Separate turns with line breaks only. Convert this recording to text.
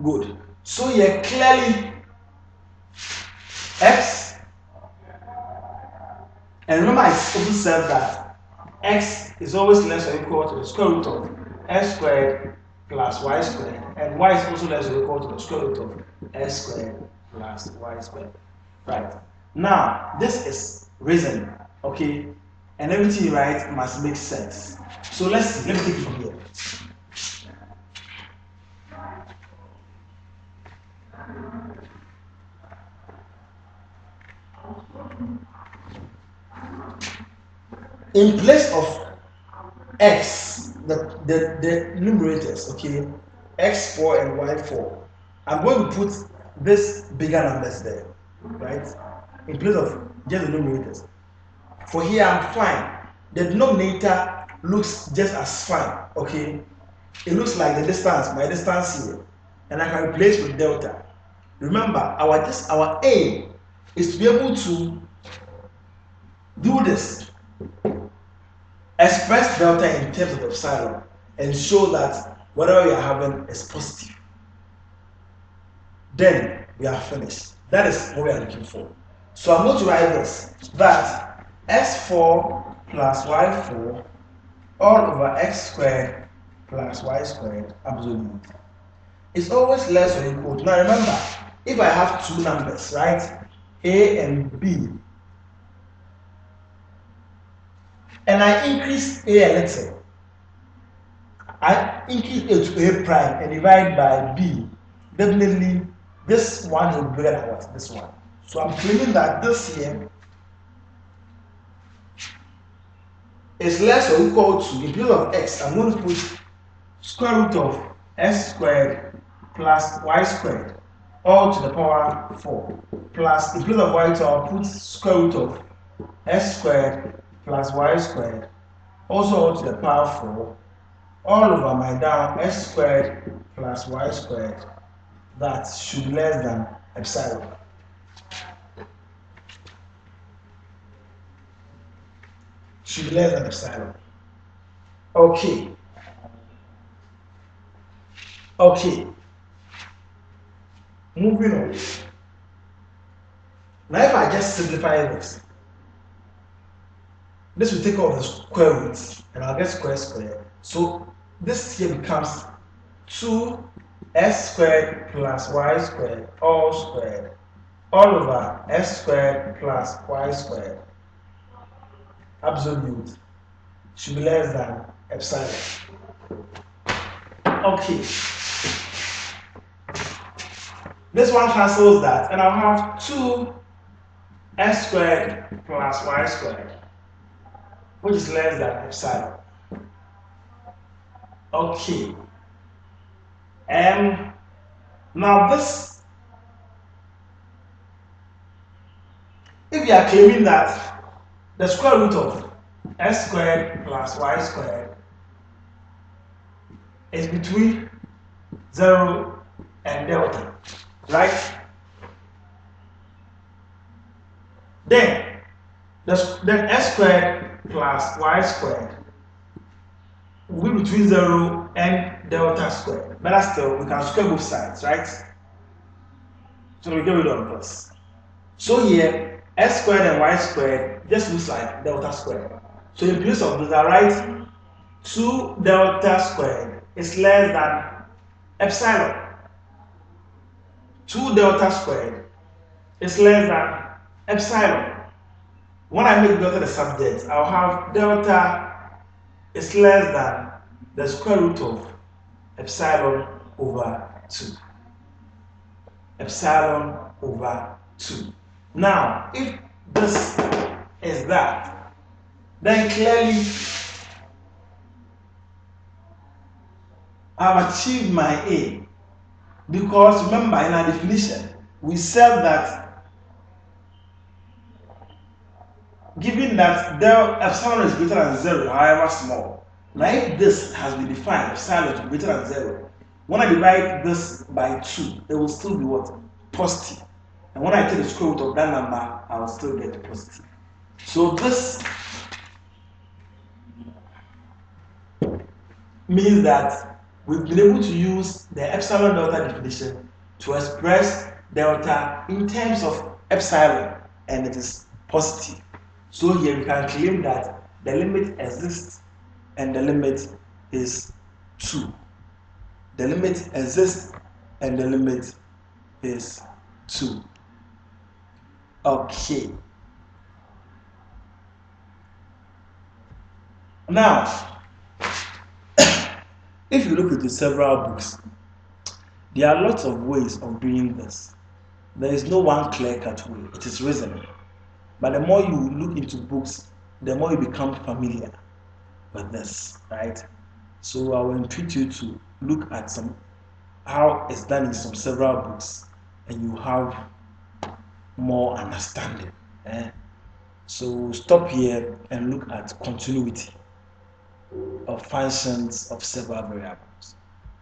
Good. So here clearly x, and remember I also said that x is always less or equal to the square root of x squared plus y squared, and y is also less or equal to the square root of x squared plus y squared. Right. Now this is reason, okay, and everything you write must make sense. So let's see. Let me take it from here. In place of x, the numerators, okay, x4 and y4, I'm going to put this bigger numbers there, right? In place of just the numerators. For here, I'm fine. The denominator looks just as fine, okay? It looks like the distance, my distance here, and I can replace with delta. Remember, our aim is to be able to do this. Express delta in terms of epsilon and show that whatever we are having is positive. Then we are finished. That is what we are looking for. So I'm going to write this, that x4 plus y4 all over x squared plus y squared absolute is always less or equal to. Now remember, if I have two numbers, right, a and b, and I increase a little, I increase a to a prime and divide by b, definitely this one will be bigger than what? This one. So I'm claiming that this here is less or equal to, in place of x, I'm going to put square root of x squared plus y squared all to the power 4 plus, in place of y, so I'll put square root of x squared plus y squared also all to the power 4 all over my down x squared plus y squared, that should be less than epsilon. Should be less than epsilon. Okay. Okay. Moving on. Now if I just simplify this will take off the square roots and I'll get square. So this here becomes 2x squared plus y squared all squared all over x squared plus y squared absolute should be less than epsilon. Okay. This one cancels that, and I'll have 2x squared plus y squared, which is less than epsilon. Okay. Now this, if you are claiming that the square root of x squared plus y squared is between 0 and delta, right? Then x squared plus y squared will be between 0 and delta squared. Better still, we can square both sides, right? So we get rid of the plus. So here, x squared and y squared just looks like delta squared. So in place of this, I write 2 delta squared is less than epsilon. 2 delta squared is less than epsilon. When I make delta the subject, I'll have delta is less than the square root of epsilon over 2. Epsilon over 2. Now, if this is that, then clearly I've achieved my aim. Because remember, in our definition, we said that given that epsilon is greater than 0, however small, now if this has been defined, epsilon is greater than 0, when I divide this by 2, it will still be what? Positive. And when I take the square root of that number, I will still get positive. So this means that we've been able to use the epsilon delta definition to express delta in terms of epsilon, and it is positive. So here we can claim that the limit exists and the limit is 2. The limit exists and the limit is 2. Okay. Now, if you look into several books, there are lots of ways of doing this. There is no one clear-cut way. It is reasoning. But the more you look into books, the more you become familiar with this, right? So I will entreat you to look at how it's done in some several books, and you have more understanding. So stop here and look at continuity of functions of several variables.